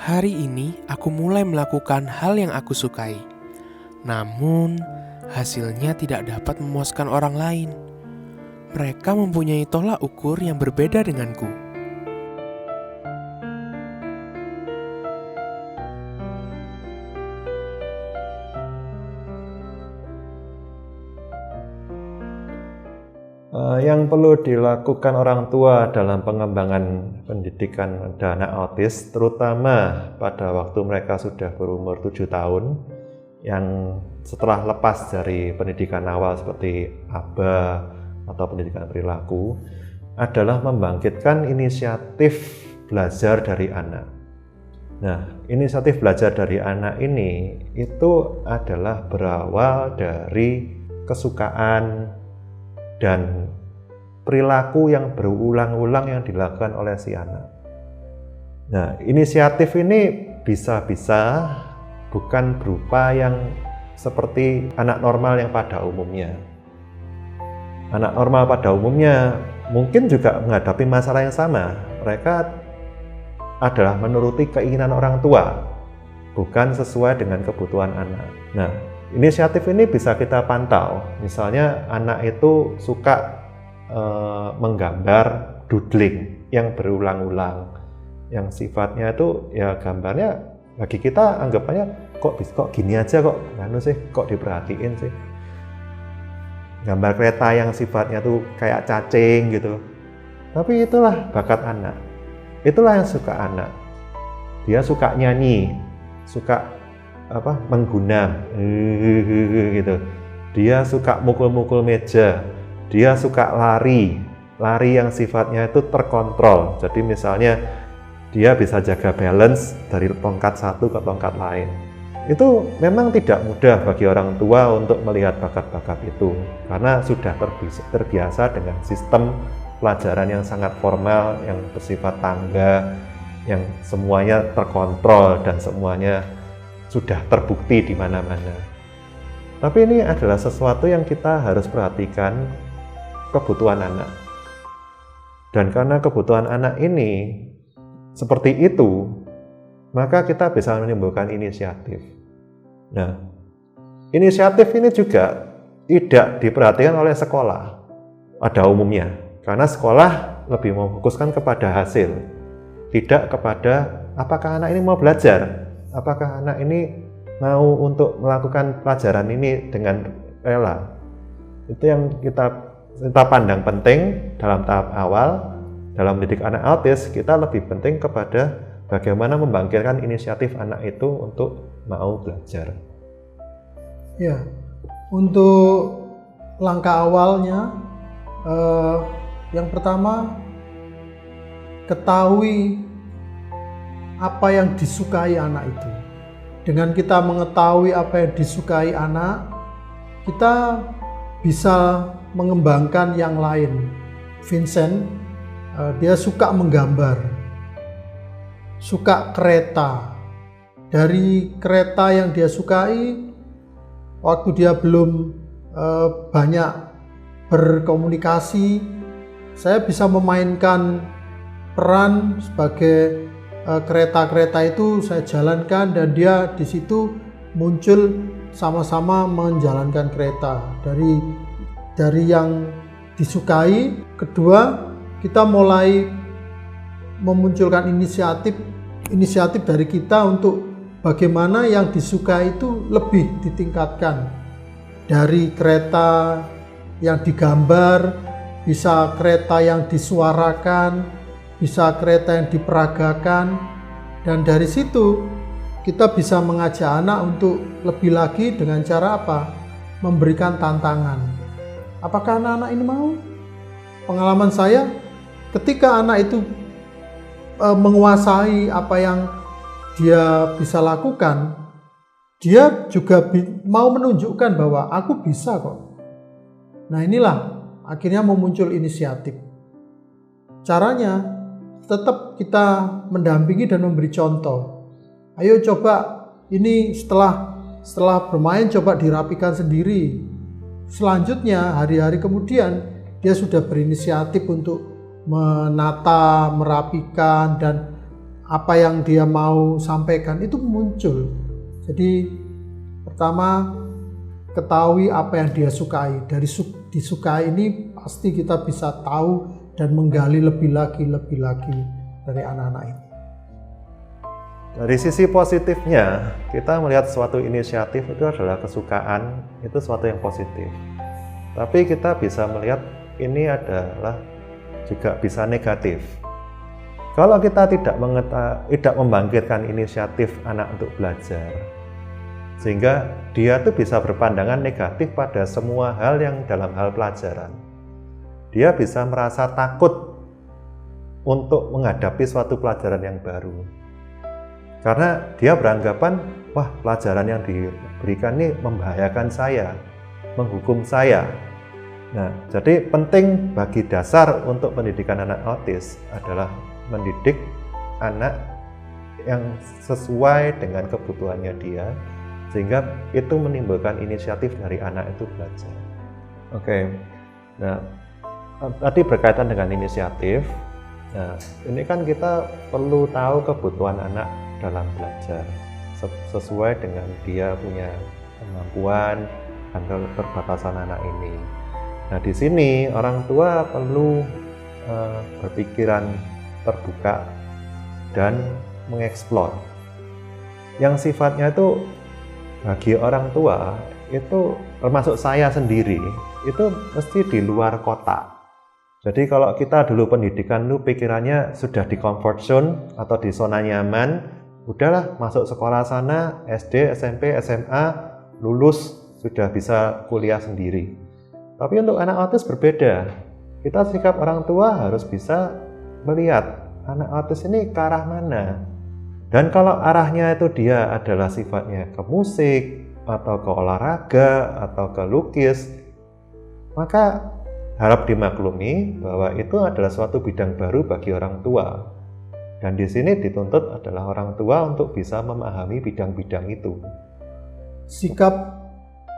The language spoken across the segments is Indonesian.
Hari ini aku mulai melakukan hal yang aku sukai. Namun, hasilnya tidak dapat memuaskan orang lain. Mereka mempunyai tolak ukur yang berbeda denganku. Yang perlu dilakukan orang tua dalam pengembangan pendidikan pada anak autis, terutama pada waktu mereka sudah berumur 7 tahun, yang setelah lepas dari pendidikan awal seperti ABA atau pendidikan perilaku, adalah membangkitkan inisiatif belajar dari anak. Nah, inisiatif belajar dari anak ini itu adalah berawal dari kesukaan dan perilaku yang berulang-ulang yang dilakukan oleh si anak. Nah, inisiatif ini bisa-bisa bukan berupa yang seperti anak normal yang pada umumnya. Anak normal pada umumnya mungkin juga menghadapi masalah yang sama. Mereka adalah menuruti keinginan orang tua, bukan sesuai dengan kebutuhan anak. Nah, inisiatif ini bisa kita pantau. Misalnya anak itu suka menggambar doodling yang berulang-ulang, yang sifatnya itu ya gambarnya bagi kita anggapannya kok gini aja kok diperhatiin sih. Gambar kereta yang sifatnya tuh kayak cacing gitu. Tapi itulah bakat anak. Itulah yang suka anak. Dia suka nyanyi, suka menggunam gitu. Dia suka mukul-mukul meja. Dia suka lari yang sifatnya itu terkontrol. Jadi misalnya dia bisa jaga balance dari tongkat satu ke tongkat lain. Itu memang tidak mudah bagi orang tua untuk melihat bakat-bakat itu, karena sudah terbiasa dengan sistem pelajaran yang sangat formal, yang bersifat tangga, yang semuanya terkontrol dan semuanya sudah terbukti di mana-mana. Tapi ini adalah sesuatu yang kita harus perhatikan, kebutuhan anak. Dan karena kebutuhan anak ini seperti itu, maka kita bisa menimbulkan inisiatif. Nah, inisiatif ini juga tidak diperhatikan oleh sekolah pada umumnya, karena sekolah lebih memfokuskan kepada hasil, tidak kepada apakah anak ini mau belajar, apakah anak ini mau untuk melakukan pelajaran ini dengan rela. Itu yang kita pandang penting dalam tahap awal. Dalam mendidik anak autis, kita lebih penting kepada bagaimana membangkitkan inisiatif anak itu untuk mau belajar. Ya, untuk langkah awalnya, yang pertama, ketahui apa yang disukai anak itu. Dengan kita mengetahui apa yang disukai anak, kita bisa mengembangkan yang lain. Vincent, dia suka menggambar, suka kereta. Dari kereta yang dia sukai, waktu dia belum banyak berkomunikasi, saya bisa memainkan peran sebagai kereta-kereta itu saya jalankan, dan dia di situ muncul sama-sama menjalankan kereta dari yang disukai. Kedua, kita mulai memunculkan inisiatif dari kita untuk bagaimana yang disukai itu lebih ditingkatkan. Dari kereta yang digambar, bisa kereta yang disuarakan, bisa kereta yang diperagakan, dan dari situ kita bisa mengajak anak untuk lebih lagi dengan cara apa? Memberikan tantangan. Apakah anak-anak ini mau? Pengalaman saya, ketika anak itu menguasai apa yang dia bisa lakukan, dia juga mau menunjukkan bahwa aku bisa kok. Nah, inilah akhirnya memuncul inisiatif. Caranya tetap kita mendampingi dan memberi contoh. Ayo coba ini setelah bermain coba dirapikan sendiri. Selanjutnya hari-hari kemudian dia sudah berinisiatif untuk menata, merapikan, dan apa yang dia mau sampaikan itu muncul. Jadi pertama, ketahui apa yang dia sukai. Dari disukai ini pasti kita bisa tahu dan menggali lebih lagi dari anak-anak ini. Dari sisi positifnya, kita melihat suatu inisiatif itu adalah kesukaan, itu suatu yang positif. Tapi kita bisa melihat ini adalah juga bisa negatif. Kalau kita tidak membangkitkan inisiatif anak untuk belajar, sehingga dia tuh bisa berpandangan negatif pada semua hal yang dalam hal pelajaran. Dia bisa merasa takut untuk menghadapi suatu pelajaran yang baru. Karena dia beranggapan, wah, pelajaran yang diberikan ini membahayakan saya, menghukum saya. Nah, jadi penting bagi dasar untuk pendidikan anak autis adalah mendidik anak yang sesuai dengan kebutuhannya dia, sehingga itu menimbulkan inisiatif dari anak itu belajar. Oke, nah tadi berkaitan dengan inisiatif. Nah, ini kan kita perlu tahu kebutuhan anak dalam belajar sesuai dengan dia punya kemampuan dan keterbatasan anak ini. Nah, di sini orang tua perlu berpikiran terbuka dan mengeksplor. Yang sifatnya itu bagi orang tua itu, termasuk saya sendiri, itu mesti di luar kotak. Jadi kalau kita dulu pendidikan itu pikirannya sudah di comfort zone atau di zona nyaman, udahlah masuk sekolah sana, SD, SMP, SMA, lulus, sudah bisa kuliah sendiri. Tapi untuk anak autis berbeda. Kita sikap orang tua harus bisa melihat anak autis ini ke arah mana. Dan kalau arahnya itu dia adalah sifatnya ke musik, atau ke olahraga, atau ke lukis, maka harap dimaklumi bahwa itu adalah suatu bidang baru bagi orang tua. Dan di sini dituntut adalah orang tua untuk bisa memahami bidang-bidang itu. Sikap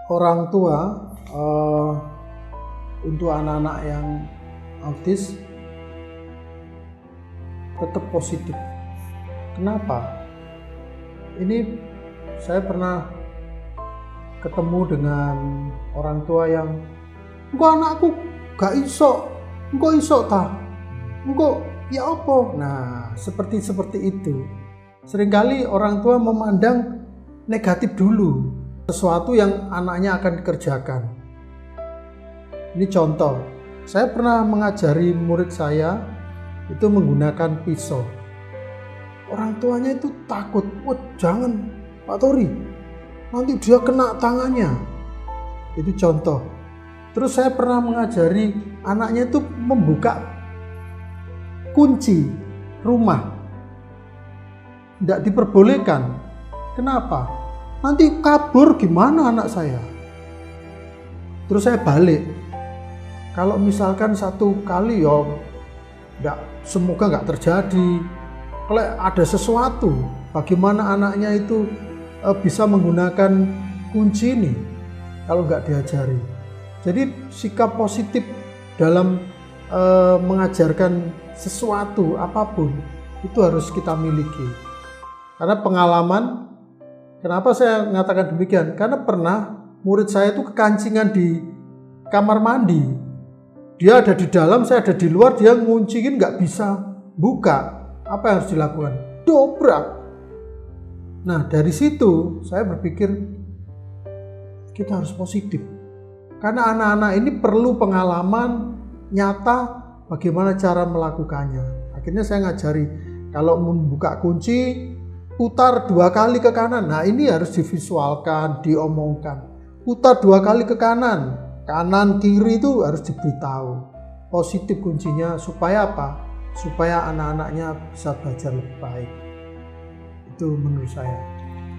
orang tua untuk anak-anak yang autis tetap positif. Kenapa? Ini saya pernah ketemu dengan orang tua yang, "Engko anakku gak iso, engko iso ta? Engko ya apa?" Nah, seperti itu. Seringkali orang tua memandang negatif dulu sesuatu yang anaknya akan dikerjakan. Ini contoh, saya pernah mengajari murid saya itu menggunakan pisau. Orang tuanya itu takut, "Wah, jangan Pak Tori, nanti dia kena tangannya." Itu contoh. Terus saya pernah mengajari anaknya itu membuka kunci rumah. Tidak diperbolehkan. Kenapa? Nanti kabur gimana anak saya? Terus saya balik. Kalau misalkan satu kali semoga nggak terjadi. Kalau ada sesuatu, bagaimana anaknya itu bisa menggunakan kunci ini kalau nggak diajari. Jadi sikap positif dalam mengajarkan sesuatu apapun itu harus kita miliki. Karena pengalaman, kenapa saya mengatakan demikian? Karena pernah murid saya itu kekancingan di kamar mandi. Dia ada di dalam, saya ada di luar, dia ngunciin nggak bisa buka. Apa yang harus dilakukan? Dobrak. Nah, dari situ saya berpikir kita harus positif. Karena anak-anak ini perlu pengalaman nyata bagaimana cara melakukannya. Akhirnya saya ngajari, kalau membuka kunci, putar 2 kali ke kanan. Nah, ini harus divisualkan, diomongkan. Putar 2 kali ke kanan. Kanan, kiri itu harus diberitahu. Positif kuncinya supaya apa? Supaya anak-anaknya bisa belajar lebih baik. Itu menurut saya.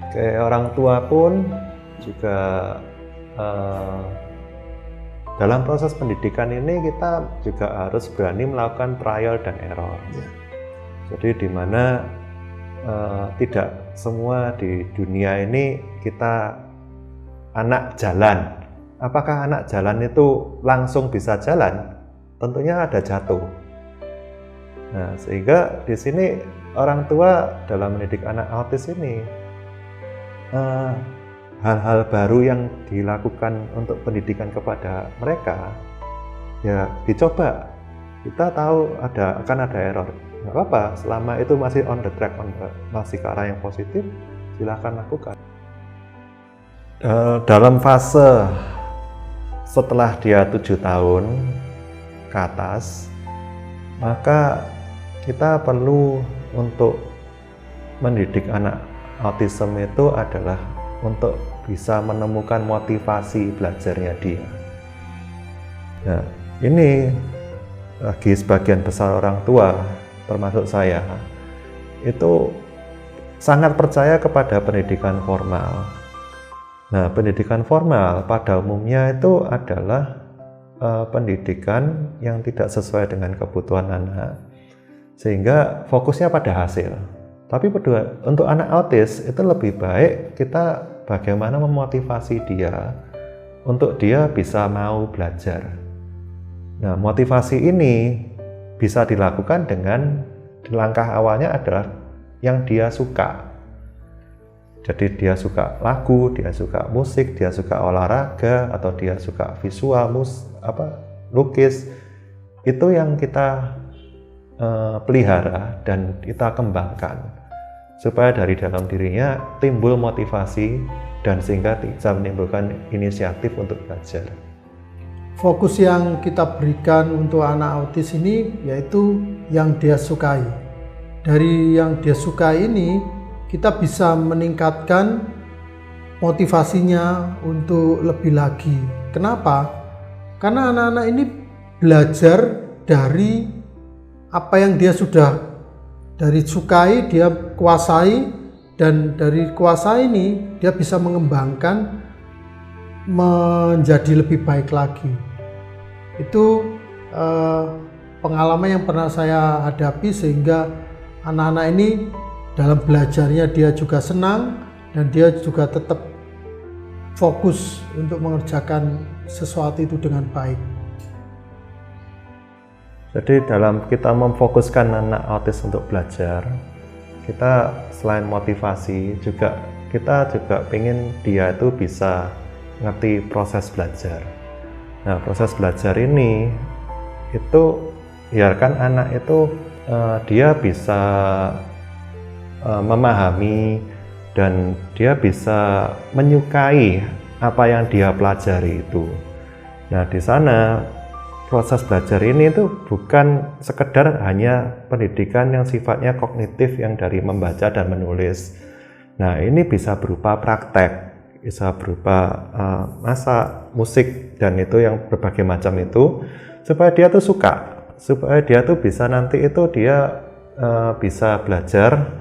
Oke, orang tua pun juga dalam proses pendidikan ini kita juga harus berani melakukan trial dan error. Ya. Jadi di mana tidak semua di dunia ini kita anak jalan. Apakah anak jalan itu langsung bisa jalan? Tentunya ada jatuh. Nah, sehingga di sini orang tua dalam mendidik anak autis ini, hal-hal baru yang dilakukan untuk pendidikan kepada mereka, ya dicoba. Kita tahu akan ada error, nggak apa-apa, selama itu masih on the track, masih ke arah yang positif, silakan lakukan. Dalam fase setelah dia 7 tahun ke atas, maka kita perlu untuk mendidik anak autism itu adalah untuk bisa menemukan motivasi belajarnya dia. Nah, ini bagi sebagian besar orang tua, termasuk saya, itu sangat percaya kepada pendidikan formal. Nah, pendidikan formal pada umumnya itu adalah pendidikan yang tidak sesuai dengan kebutuhan anak, sehingga fokusnya pada hasil. Tapi untuk anak autis itu lebih baik kita bagaimana memotivasi dia untuk dia bisa mau belajar. Nah, motivasi ini bisa dilakukan dengan langkah awalnya adalah yang dia suka. Jadi dia suka lagu, dia suka musik, dia suka olahraga, atau dia suka visual, lukis. Itu yang kita pelihara dan kita kembangkan supaya dari dalam dirinya timbul motivasi dan sehingga bisa menimbulkan inisiatif untuk belajar. Fokus yang kita berikan untuk anak autis ini yaitu yang dia sukai. Dari yang dia sukai ini kita bisa meningkatkan motivasinya untuk lebih lagi. Kenapa? Karena anak-anak ini belajar dari apa yang dia sudah dari sukai, dia kuasai, dan dari kuasai ini dia bisa mengembangkan menjadi lebih baik lagi. Itu pengalaman yang pernah saya hadapi, sehingga anak-anak ini dalam belajarnya dia juga senang dan dia juga tetap fokus untuk mengerjakan sesuatu itu dengan baik. Jadi dalam kita memfokuskan anak autis untuk belajar, kita selain motivasi kita juga pengen dia itu bisa ngerti proses belajar. Nah, proses belajar ini itu biarkan anak itu dia bisa memahami dan dia bisa menyukai apa yang dia pelajari itu. Nah, di sana proses belajar ini itu bukan sekedar hanya pendidikan yang sifatnya kognitif yang dari membaca dan menulis. Nah, ini bisa berupa praktek, bisa berupa masak, musik, dan itu yang berbagai macam itu, supaya dia tuh suka, supaya dia tuh bisa nanti itu dia bisa belajar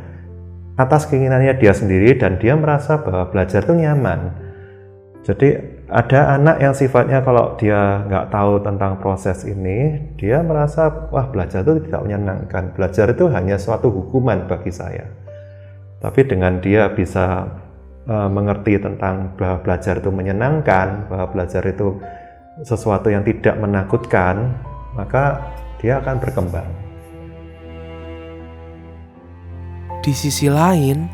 atas keinginannya dia sendiri dan dia merasa bahwa belajar itu nyaman. Jadi ada anak yang sifatnya kalau dia nggak tahu tentang proses ini, dia merasa wah belajar itu tidak menyenangkan, belajar itu hanya suatu hukuman bagi saya. Tapi dengan dia bisa mengerti tentang bahwa belajar itu menyenangkan, bahwa belajar itu sesuatu yang tidak menakutkan, maka dia akan berkembang. Di sisi lain,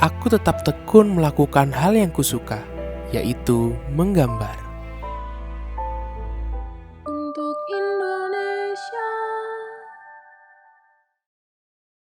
aku tetap tekun melakukan hal yang kusuka, yaitu menggambar.